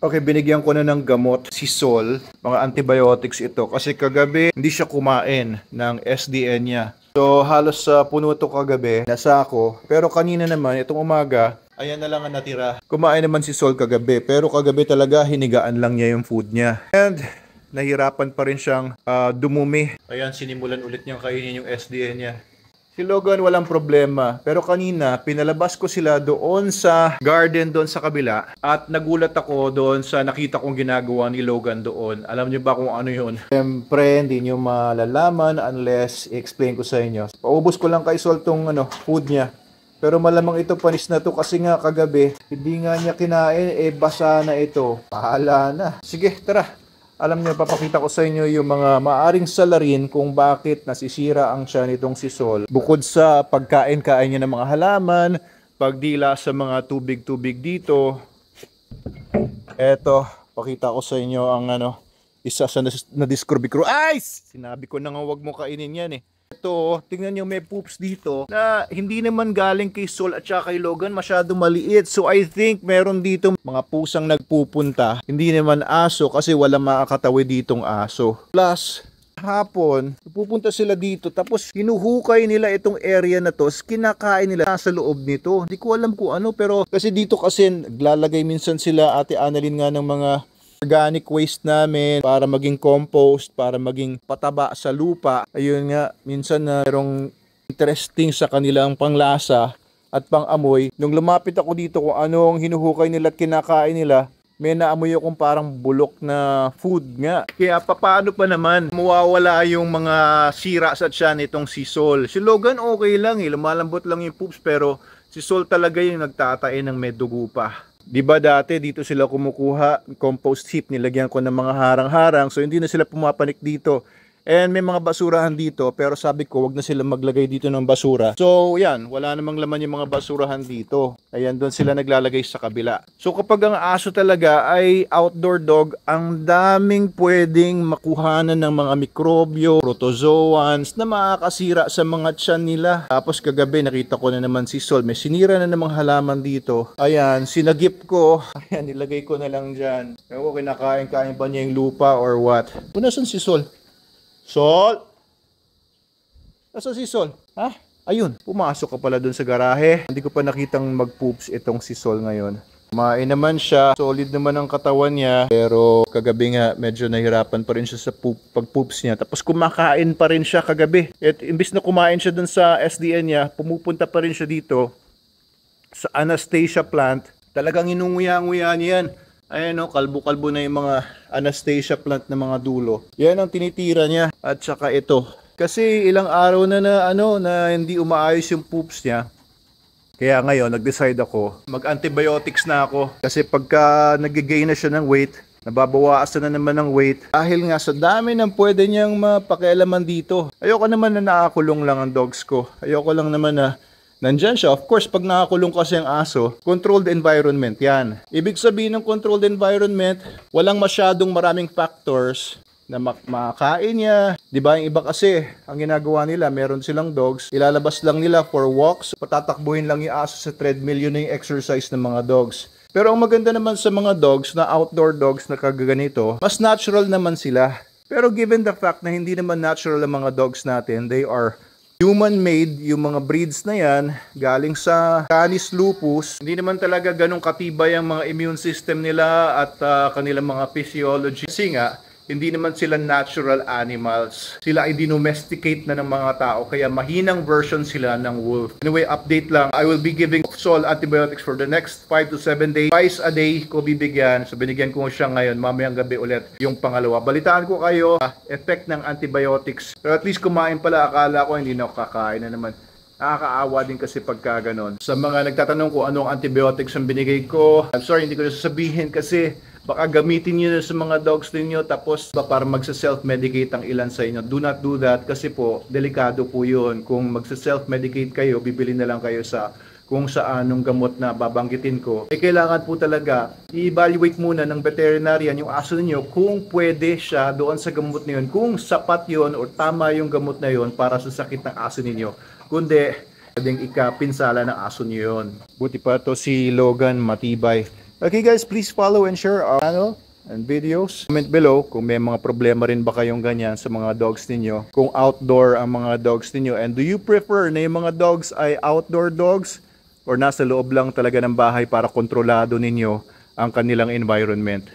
Okay, binigyan ko na ng gamot si Sol, mga antibiotics ito. Kasi kagabi, hindi siya kumain ng SDN niya. So, halos puno ito kagabi, nasa ako. Pero kanina naman, itong umaga, ayan na lang ang natira. Kumain naman si Sol kagabi, pero kagabi talaga, hinigaan lang niya yung food niya. And nahirapan pa rin siyang dumumi. Ayan, sinimulan ulit niyang kainin yung SDN niya. Si Logan walang problema, pero kanina pinalabas ko sila doon sa garden doon sa kabila at nagulat ako doon sa nakita kong ginagawa ni Logan doon. Alam niyo ba kung ano yun? Siyempre, hindi niyo malalaman unless i-explain ko sa inyo. Paubos ko lang kay Sol tong food niya. Pero malamang ito panis na to kasi nga kagabi, hindi nga niya kinain, basa na ito. Pahala na. Sige, tara. Alam niyo, papakita ko sa inyo yung mga maaring salarin kung bakit nasisira ang tiyan nitong si Sol. Bukod sa pagkain-kain niya ng mga halaman, pagdila sa mga tubig-tubig dito. Eto, pakita ko sa inyo ang isa sa na-discover ko. Ay! Sinabi ko na nga huwag mo kainin yan eh. Ito, tingnan nyo may poops dito na hindi naman galing kay Sol at saka kay Logan, masyado maliit. So I think meron dito mga pusang nagpupunta. Hindi naman aso kasi wala makakatawi ditong aso. Plus, hapon, pupunta sila dito tapos hinuhukay nila itong area na to, kinakain nila sa loob nito. Hindi ko alam kung ano pero kasi dito kasi naglalagay minsan sila Ate Annalyn nga ng mga organic waste namin para maging compost, para maging pataba sa lupa. Ayun nga, minsan na merong interesting sa kanilang panglasa at pangamoy. Nung lumapit ako dito kung anong hinuhukay nila at kinakain nila, may naamoy akong parang bulok na food nga. Kaya paano pa naman mawawala yung mga sira sa tiyan nitong si Sol. Si Logan okay lang lumalambot lang yung poops pero si Sol talaga yung nagtatae ng may dugo pa. Di ba dati dito sila kumukuha compost heap, nilagyan ko ng mga harang-harang so hindi na sila pumapanik dito. And may mga basurahan dito pero sabi ko wag na sila maglagay dito ng basura. So yan, wala namang laman yung mga basurahan dito. Ayan, doon sila naglalagay sa kabila. So kapag ang aso talaga ay outdoor dog, ang daming pwedeng makuhanan ng mga mikrobyo, protozoans na makakasira sa mga tiyan nila. Tapos kagabi nakita ko na naman si Sol, may sinira na namang halaman dito. Ayan, sinagip ko. Ayan, nilagay ko na lang dyan. Ewan ko, kinakain-kain pa niya yung lupa or what. Punasan si Sol. Sol? Nasaan si Sol? Ha? Ayun, pumasok ka pala dun sa garahe. Hindi ko pa nakitang mag-poops itong si Sol ngayon. Kumain naman siya, solid naman ang katawan niya. Pero kagabi nga, medyo nahirapan pa rin siya sa pag-poops niya. Tapos kumakain pa rin siya kagabi. At imbis na kumain siya dun sa SDN niya, pumupunta pa rin siya dito sa Anastasia plant. Talagang inunguya-nguya niya yan. Ayan o, kalbo-kalbo na yung mga Anastasia plant na mga dulo. Yan ang tinitira niya. At saka ito. Kasi ilang araw na na hindi umaayos yung poops niya. Kaya ngayon, nag-decide ako, mag-antibiotics na ako. Kasi pagka nag-gain na siya ng weight, nababawasan na naman ng weight. Dahil nga sa dami ng pwede niyang mapakialaman dito. Ayoko naman na nakakulong lang ang dogs ko. Ayoko lang naman na nandyan siya. Of course, pag nakakulong kasi ang aso, controlled environment yan. Ibig sabihin ng controlled environment, walang masyadong maraming factors na makain niya. Diba, yung iba kasi, ang ginagawa nila, meron silang dogs, ilalabas lang nila for walks, patatakbuhin lang yung aso sa treadmill, yun yung exercise ng mga dogs. Pero ang maganda naman sa mga dogs, na outdoor dogs na kagaganito, mas natural naman sila. Pero given the fact na hindi naman natural ang mga dogs natin, they are human-made, yung mga breeds na yan, galing sa Canis lupus. Hindi naman talaga ganun katibay ang mga immune system nila at kanilang mga physiology. Kasi nga, hindi naman sila natural animals. Sila ay dinomesticate na ng mga tao, kaya mahinang version sila ng wolf. Anyway, update lang. I will be giving Sol antibiotics for the next 5 to 7 days. Twice a day ko bibigyan. So binigyan ko siya ngayon, mamayang gabi ulit yung pangalawa. Balitaan ko kayo, effect ng antibiotics. Pero at least kumain pala, akala ko hindi na kakain na naman. Nakakaawa din kasi pagka ganon. Sa mga nagtatanong kung anong antibiotics ang binigay ko, I'm sorry, hindi ko na sasabihin kasi baka gamitin nyo na sa mga dogs ninyo tapos para magsa-self-medicate ang ilan sa inyo. Do not do that kasi po, delikado po yun. Kung magsa-self-medicate kayo, bibili na lang kayo sa kung saanong gamot na babanggitin ko. Kailangan po talaga i-evaluate muna ng veterinarian yung aso ninyo kung pwede siya doon sa gamot na yun, kung sapat yun o tama yung gamot na yun para sa sakit ng aso ninyo. Kundi, pwedeng ikapinsala ng aso niyo yun. Buti pa to si Logan, matibay. Okay guys, please follow and share our channel and videos. Comment below kung may mga problema rin ba kayong ganyan sa mga dogs ninyo. Kung outdoor ang mga dogs ninyo. And do you prefer na yung mga dogs ay outdoor dogs or nasa loob lang talaga ng bahay para kontrolado ninyo ang kanilang environment?